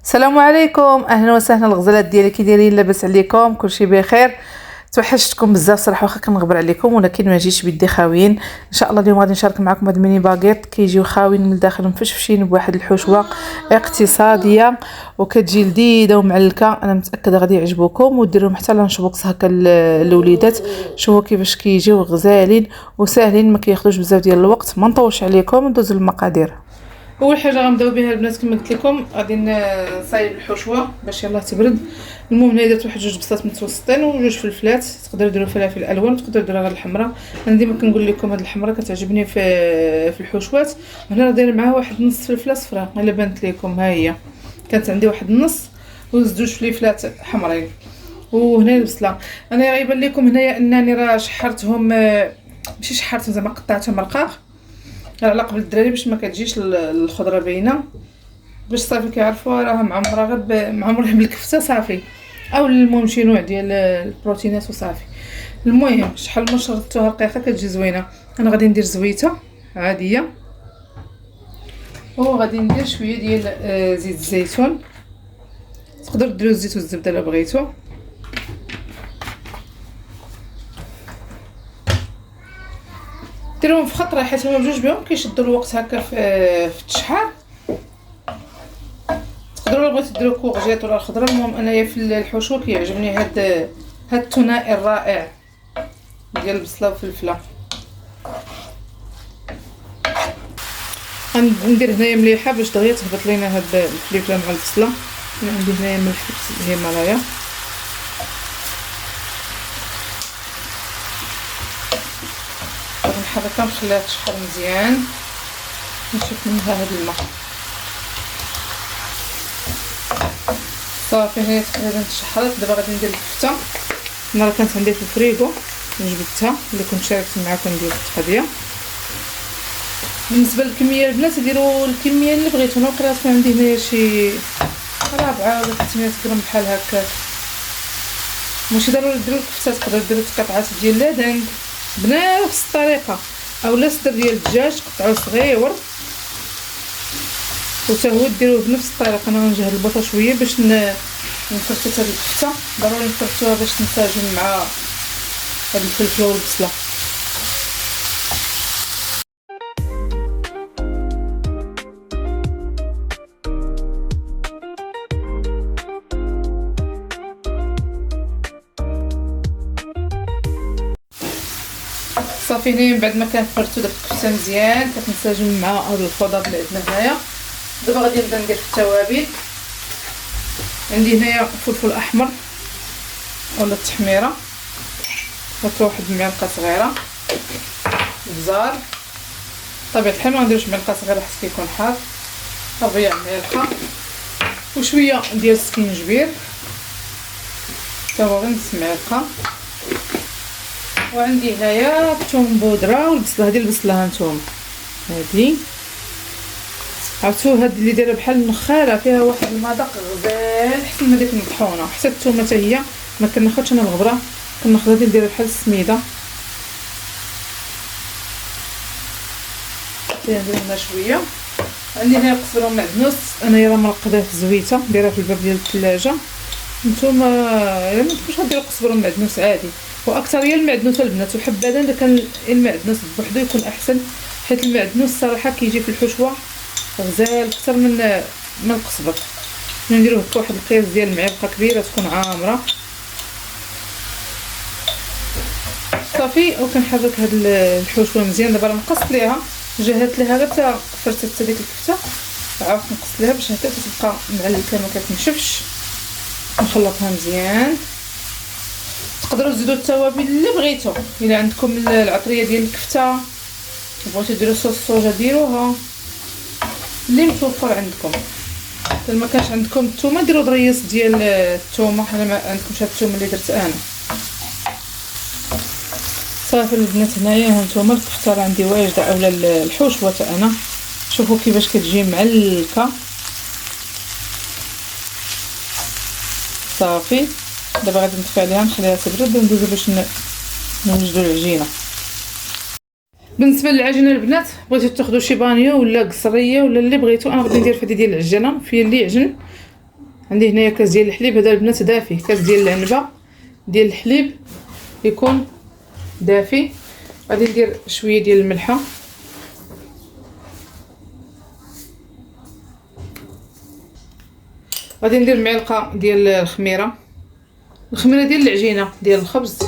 السلام عليكم، اهلا وسهلا. الغزالات ديالي كي دايرين؟ لاباس عليكم؟ كلشي بخير؟ توحشتكم بزاف صراحه، واخا كنغبر عليكم ولكن ما جيتش بيدي خاويين. ان شاء الله اليوم غادي نشارك معكم هاد الميني باغيط كيجيو خاويين من الداخل مفشفشين بواحد الحشوه اقتصاديه وكتجي لذيذه ومعلكه. انا متاكده غادي يعجبوكم وديروهم حتى لانش بوكس هكا للوليدات. شوفوا كيفاش كيجيو غزالين وساهلين، ما كياخذوش بزاف ديال الوقت. ما نطولش عليكم، ندوز للمقادير. اول حاجه غنبداو بها البنات كما قلت لكم، غادي نصايب الحشوه باش يلاه تبرد. المهم هنا درت واحد جوج بصلات متوسطين وجوج فلفلات، تقدروا ديروا فلافل الوان، تقدروا ديروا غير الحمراء. انا ديما كنقول لكم هاد الحمراء كتعجبني في الحشوات. هنا راه داير معاها واحد نص فلفله صفراء، الا بانت لكم ها هي كانت عندي واحد النص وزوج فلفلات حمرين. وهنا البصله انا غيبان لكم هنايا انني راه شحرتهم، ماشي شحرتهم زعما قطعتهم رقاق على قبل الدراري باش ما كتجيش الخضره باينه، باش صافي كيعرفوا راها معمره غير معمره بالكفته صافي، او المهم شي نوع ديال البروتينات وصافي. المهم شحال ما شربتوها رقيقه كتجي زوينه. انا غادي ندير زويته عاديه وغادي ندير شويه ديال زيت الزيتون، تقدروا ديروا الزيت والزبده الا بغيتو. ديروهم في خطره حيت هما بجوج بهم كيشدوا الوقت هكا في التشحار. تقدروا بغيتو ديروا كورجيت ولا الخضره. المهم انايا في الحشو كيعجبني هاد الثنائي الرائع ديال البصله والفلفله. غندير هنايا مليحه باش دغيا تهبط لينا هاد الفلفله مع البصله. انا عندي هنايا ملح الهيمالايا. نحركها نخليها تشحر مزيان نشوف منها هاد الماء صافي. هي تقريبا تشحرت. دابا غادي ندير الكفته. انا راه كانت عندي في الفريغو جبدتها، اللي كنت شاركت معكم ديال التقديه. بالنسبه للكميه البنات ديروا الكميه اللي بغيتو. انا وقيلا تكون عندي هنايا شي 4 ولا 800 غرام بحال هكا. ماشي ضروري ديروا الكفته، تقدروا ديروا قطعات ديال لادنك بنفس الطريقه، اولا صدر ديال الدجاج قطعوه صغيور وتا هو ديروه بنفس الطريقه. انا غنجهد البوطه شويه باش نفركت هاد الكفته. ضروري نفركتوها باش تنسجم مع هاد الفلفله والبصله. صافي هنا من بعد ما كنفرتو داك الكفته مزيان كتنسجم مع هاد الخضر اللي عندنا هنايا. دابا غادي نبدا ندير في التوابل. عندي هنايا فلفل احمر ولا التحميره، درت واحد المعلقه صغيره. بزار طبيعه الحال ما نديروش معلقه صغيره حيت كيكون حار. ربيع ملحه وشويه ديال السكينجبير حتى هو غير نص معلقه. وعندي هنايا الثوم بودره والبصله. هذه البصله هانتوما هذه عرفتوا هاد اللي دايره بحال النخاله، فيها واحد المذاق غزال حتى من ديك المطحونه. حتى الثومه حتى هي ما كناخذش انا الغبره، كناخذ هذه دايره بحال السميده. ندير لنا شويه. عندي هنا قزبره ومعدنوس، انايا راه مرقداه في الزويته دايره في الباب ديال الثلاجه. نتوما الا ما تبغوش غديروا قزبره ومعدنوس عادي، واكثريه المعدنوس البنات. وحبذا اذا كان المعدنوس بوحدو يكون احسن، حيت المعدنوس صراحه كيجي في الحشوه غزال اكثر من القزبر. نديروه بواحد القياس ديال معلقه كبيره تكون عامره صافي. وكنحرك هاد الحشوه مزيان. دابا راه نقصت ليها، جهزت ليها غير فرتت ديك الكفته، عاودت نقصت ليها باش حتى تبقى معلكه ما كتنشفش. نخلطها مزيان. تقدروا تزيدوا التوابل اللي بغيتو. الا عندكم العطريه ديال الكفته بغيتو ديروا صوص صوجا ديروها اللي متوفر عندكم. الا ما كانش عندكم الثومه ديروا ضريس ديال الثومه. انا ما عندكمش هاد الثومه اللي درت انا. صافي البنات هنايا هانتوما الكفته راه عندي واجده، اولا الحشوه تاع انا. شوفوا كيفاش كتجي معلكه صافي. دابا غادي نطفي عليها نخليها تبرد وندوزو باش نوجدوا العجينه. بالنسبه للعجينه البنات بغيتو تاخذوا شي بانيو ولا قصريه ولا اللي بغيتو. انا غادي ندير في هذه ديال العجينه في اللي يعجن عندي هنايا كاس ديال الحليب، هذا البنات دافي، كاس ديال العنبه ديال الحليب يكون دافي. غادي ندير شويه ديال الملحه، غادي ندير معلقه ديال الخميره ديال العجينه ديال الخبز،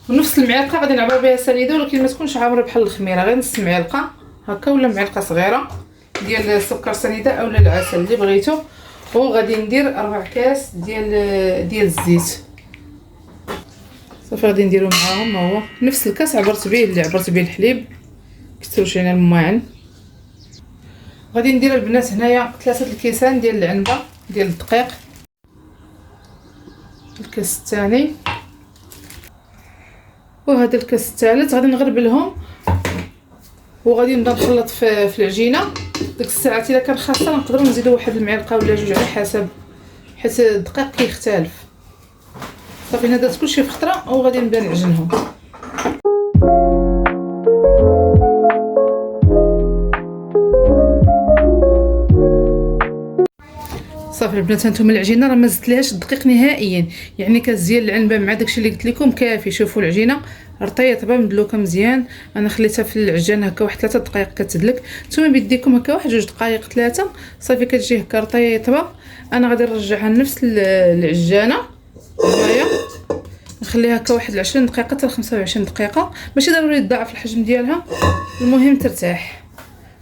ونفس المعلقه غادي نعبر بها سنيده، ولكن ما تكونش عامره بحال الخميره، غير نص معلقه هكا ولا معلقه صغيره ديال السكر سنيده اولا العسل اللي بغيتو. وغادي ندير 4 كاس ديال الزيت صافي، غادي نديرو معاهم هو نفس الكاس عبرت به اللي عبرت به الحليب كثروش يعني الماعن. غادي ندير البنات هنايا 3 الكيسان ديال العنبه ديال الدقيق، الكاس الثاني وهذا الكاس الثالث، غادي نغربلهم وغادي نبدا نخلط في العجينه. ديك الساعات الا كان خاصه نقدروا نزيدوا واحد المعلقه ولا جوج على حسب، حيت الدقيق كيختلف. صافي هنا درت كلشي في خطره وغادي نبدا نعجنهم. صافي البنات هانتوما العجينه راه ما زدتلهاش الدقيق نهائيا، يعني كاس ديال العنبه مع داكشي اللي قلت لكم كافي. شوفوا العجينه رطيبه مدلوكه مزيان، انا خليتها في العجان هكا واحد 3 دقائق كتدلك. نتوما بيديكم هكا واحد 2 دقائق 3 صافي كتجي هكا رطيبه. انا غادي نرجعها لنفس العجانه هنايا، نخليها هكا واحد 20 دقيقه حتى 25 دقيقه، ماشي ضروري تضاعف الحجم ديالها، المهم ترتاح.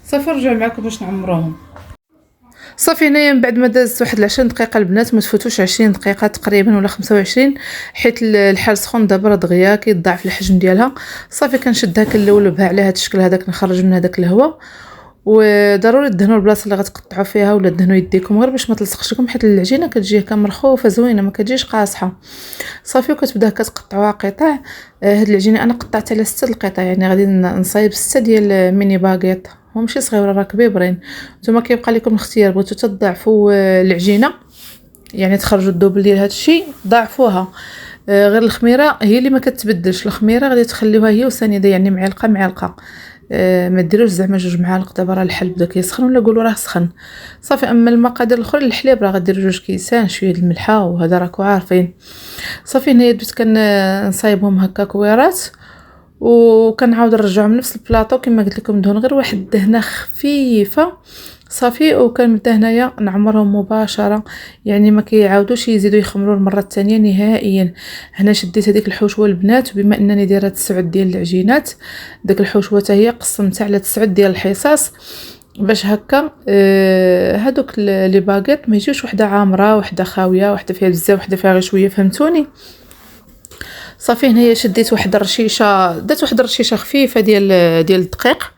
صافي نرجع معكم باش نعمروهم. صافي هنايا من بعد ما دازت واحد 20 دقيقه البنات، ما تفوتوش 20 دقيقه تقريبا ولا 25، حيت الحال سخون دابا راه دغيا كيضاعف الحجم ديالها. صافي كنشدها كنلولبها على هذا الشكل هذاك، نخرج منها داك الهواء. وضروري تدهنوا البلاصه اللي غتقطعوا فيها ولا تدهنوا يديكم غير باش ما تلصقش لكم، حيت العجينه كتجي هكا مرخوفه زوينه ما كتجيش قاصحه. صافي وكتبدا كتقطعوها قطع. هاد العجينه انا قطعتها على 6 القطع، يعني غادي نصايب 6 ديال ميني باغيط، هو ماشي صغيور راه كبيبرين. نتوما كيبقى لكم الاختيار، بغيتو تضاعفوا العجينه يعني تخرجوا الدوبل ديال هادشي ضاعفوها. غير الخميره هي اللي ما كتبدلش، الخميره غادي تخليوها هي وسنيده، يعني معلقه معلقه، ما ديروش زعما 2 معالق. دابا راه الحل بدا كيسخن ولا قولوا راه سخن. صافي اما المقادير الاخرى الحليب راه غدير 2 كيسان شويه الملحه وهذا راكو عارفين. صافي هنايا بديت كنصايبهم هكا كويرات وكنعاود نرجعهم نفس البلاطو كما قلت لكم، ندهن غير واحد الدهنه خفيفه صافي. وكنبدا هنايا نعمرهم مباشره، يعني ما كيعاودوش يزيدوا يخمروا المره الثانيه نهائيا. هنا شديت هذيك الحشوه البنات، وبما انني دايره 9 ديال العجينات، داك الحشوه حتى هي قسمتها على 9 ديال الحصص باش هكا هادوك لي باغيط ما يجيوش وحده عامره وحده خاويه وحده فيها بزاف وحده فيها غير شويه، فهمتوني؟ صافي هنايا شديت واحد الرشيشه، درت واحد الرشيشه خفيفه ديال الدقيق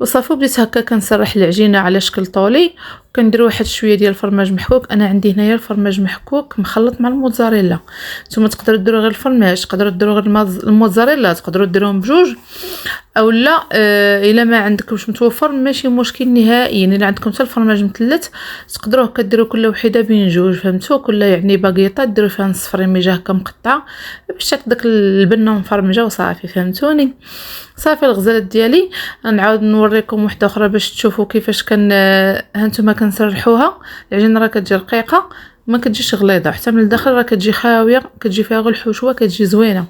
وصافي. بديت هكا كنسرح العجينه على شكل طولي، وكندير واحد شويه ديال الفرماج محكوك. انا عندي هنايا الفرماج محكوك مخلط مع الموتزاريلا، نتوما تقدروا ديروا غير الفرماج، تقدروا ديروا غير الموتزاريلا، تقدروا ديروهم بجوج اولا الا ما عندكمش متوفر ماشي مشكل نهائيا. الا عندكم حتى الفرماج مثلث تقدروه كديروا كل وحده بين جوج، فهمتوا؟ كل يعني باغيطه ديروا فيها نص فريميجه هكا مقطعه باش تاك داك البنه مفرمجه وصافي، فهمتوني؟ صافي الغزالات ديالي نعاود نوريكم وحده اخرى باش تشوفوا كيفاش هانتوما كنسرحوها. العجينه راه كتجي رقيقه ما كتجيش غليظه، حتى من الداخل راه كتجي خاويه، كتجي فيها غير الحشوه كتجي زوينه.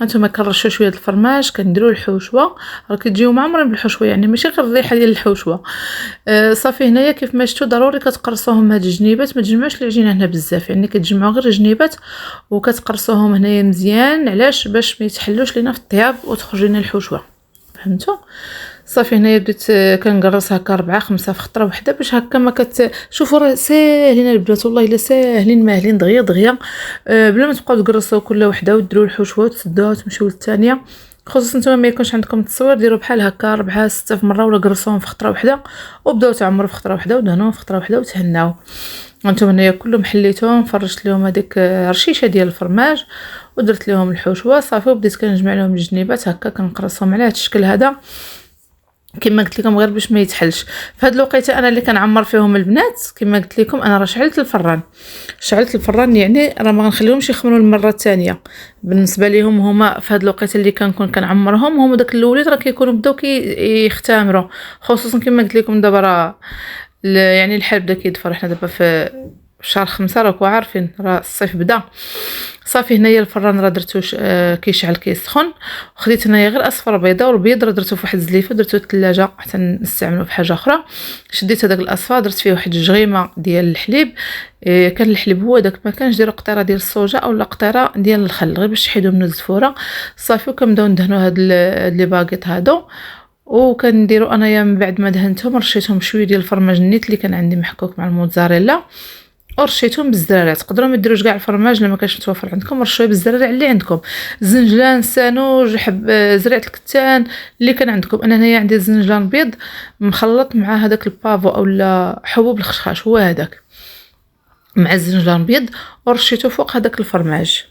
هانتوما كنرشوا شويه الفرماج، كنديروا الحشوه راه كتجيو معمرين بالحشوه، يعني ماشي غير الريحه ديال الحشوه. صافي هنايا كيف ما شفتوا ضروري كتقرصوهم هاد الجنيبات، ما تجمعوش العجينه هنا بزاف، يعني كتجمعوا غير الجنيبات وكتقرصوهم هنايا مزيان. علاش؟ باش ما يتحلوش لينا في الطياب وتخرج لنا الحشوه، فهمتوا؟ صافي هنايا بديت كنقرص هكا 4 5 في خطره وحده باش هكا ما شوفوا راه ساهلين البنات، والله الا ساهلين ماهلين دغيا دغيا، بلا ما تبقاو تقرصوا كل وحده وديروا الحشوه وتسدوها وتمشيو للثانيه. خصوصا نتوما ما يكونش عندكم التصوير ديروا بحال هكا 4 6 في مره، ولا قرصوهم في خطره وحده وبداو تعمروا في خطره وحده ودهنوهم في خطره وحده وتهناو. هانتوما هنايا كلهم حليتهم، فرشت لهم هذيك رشيشه ديال الفرماج ودرت لهم الحشوه صافي، وبديت كنجمع لهم الجنيبات هكا كنقرصهم على هذا الشكل هذا كما قلت لكم غير باش ما يتحلش. في هاد الوقيته انا اللي كنعمر فيهم البنات كما قلت لكم انا راه شعلت الفران يعني راه ما غنخليهمش يخمروا المره الثانيه. بالنسبه ليهم هما في هاد الوقيته اللي كنكون كنعمرهم هما داك الاولاد راه كيكونوا بداو يختمروا، خصوصا كما قلت لكم دابا راه يعني الحال بدا كيدفر. حنا دابا في شهر 5 راكو عارفين راه الصيف بدا. صافي هنايا الفران راه درتو كيشعل كيسخن، وخديت هنايا غير اصفر بيضه، والبيض راه درتو فواحد الزليفه درتو الثلاجه حتى نستعملو في حاجه اخرى. شديت هذاك الاصفر درت فيه واحد الجغيمه ديال الحليب، كان الحليب هو داك ما كانش ديروا قطيره ديال الصوجا اولا قطيره ديال الخل غير باش تحيدو منو الزفوره. صافي وكنبداو ندهنو هاد لي باغيط هادو، وكنديرو انايا من بعد ما دهنتهم رشيتهم شويه ديال الفرماج النيت اللي كان عندي محكوك مع الموتزاريلا، ورشيتهم بالزرارات. تقدروا ما ديروش كاع الفرماج لما كانش متوفر عندكم، رشوه بالزرارع اللي عندكم، الزنجلان، السانوج، زريعه الكتان اللي كان عندكم. انا هنايا عندي الزنجلان بيض مخلط مع هذاك البافو اولا حبوب الخشخاش، هو هذاك مع الزنجلان بيض، ورشيته فوق هذاك الفرماج.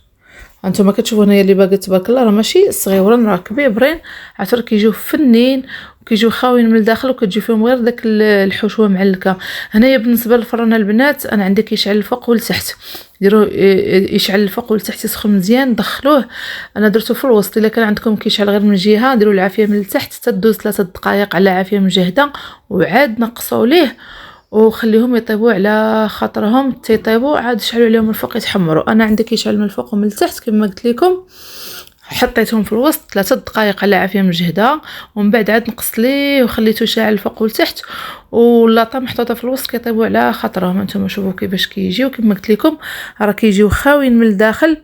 هانتوما كتشوفوا هنايا اللي باقي تبارك الله راه ماشي صغيورين راه كبيبرين، عاد كيجيو فنين وكيجيو خاويين من الداخل وكتجي فيهم غير داك الحشوه معلكه. هنايا بالنسبه للفران البنات انا عندي كيشعل الفوق والتحت، ديروه يشعل الفوق والتحت يسخن مزيان دخلوه. انا درتو في الوسط، الا كان عندكم كيشعل غير من جهه ديروا العافيه من التحت حتى دوز 3 دقائق على عافيه مجهده، وعاد نقصوا ليه وخليهم يطيبوا على خاطرهم تيطيبوا، عاد شعلوا عليهم من الفوق يتحمروا. انا عندي كيشعل من الفوق ومن التحت كما قلت لكم، حطيتهم في الوسط 3 دقائق على عافيه مجهده، ومن بعد عاد نقصت ليه وخليته شاعل الفوق والتحت، واللاطه محطوطه في الوسط كيطيبوا على خاطرهم. نتوما شوفوا كيفاش كيجيو، كما قلت لكم راه كيجيو خاويين من الداخل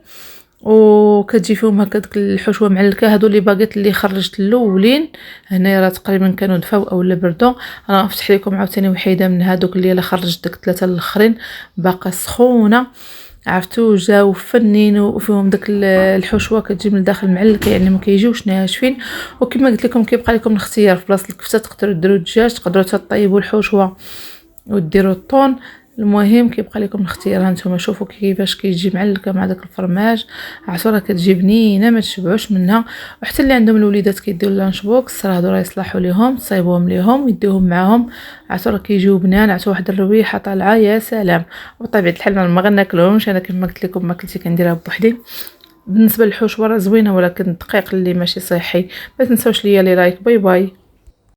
وكتجي فيهم هكاك الحشوه معلكه. هادو لي باغيت اللي خرجت الاولين هنايا راه تقريبا كانوا دفاو اولا بردوا. انا نفتح لكم عاوتاني وحيده من هادوك اللي خرجت داك 3 الاخرين باقا سخونه، عرفتوا جاو فنين وفيهم داك الحشوه كتجي من الداخل معلكه، يعني ما كيجيوش ناشفين. وكما قلت لكم كيبقى لكم الاختيار، في بلاصه الكفته تقدروا ديروا الدجاج، تقدروا تطيبوا الحشوه وديروا الطون، المهم كيبقى لكم الاختيار. هانتوما شوفوا كيفاش كيجي معلكه مع داك الفرماج، عصوره كتجي بنينه ما تشبعوش منها. وحتى اللي عندهم الوليدات كيديروا لانش بوكس راه هادو راه يصلحوا ليهم، تصايبوهم ليهم ويديوهم معاهم، عصوره كيجيو بنان، عطوا واحد الرويحه طالعه يا سلام. وطبيعه الحال ما غناكلهمش، انا كما قلت لكم ماكلتي كنديرها بوحدي. بالنسبه للحشوه راه زوينه ولكن الدقيق اللي ماشي صحي. ما تنساوش ليا لي لايك. باي باي.